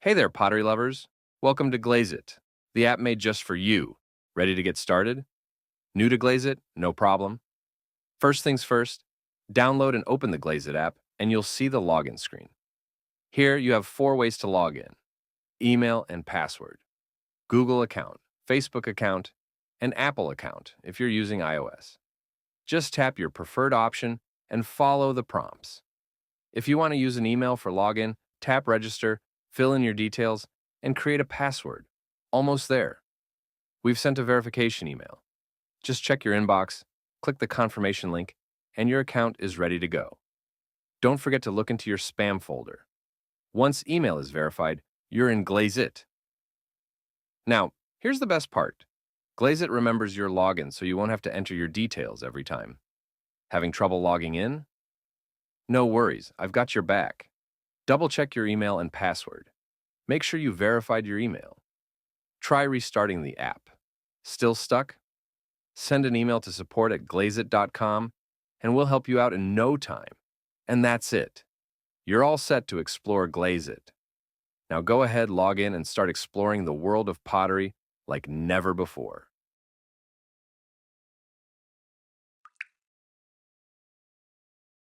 Hey there, pottery lovers. Welcome to Glaizit, the app made just for you. Ready to get started? New to Glaizit? No problem. First things first, download and open the Glaizit app, and you'll see the login screen. Here, you have 4 ways to log in: email and password, Google account, Facebook account, and Apple account if you're using iOS. Just tap your preferred option and follow the prompts. If you want to use an email for login, tap Register, fill in your details, and create a password. Almost there. We've sent a verification email. Just check your inbox, click the confirmation link, and your account is ready to go. Don't forget to look into your spam folder. Once email is verified, you're in Glaizit. Now, here's the best part. Glaizit remembers your login so you won't have to enter your details every time. Having trouble logging in? No worries, I've got your back. Double-check your email and password. Make sure you verified your email. Try restarting the app. Still stuck? Send an email to support@glaizit.com and we'll help you out in no time. And that's it. You're all set to explore Glaizit. Now go ahead, log in, and start exploring the world of pottery like never before.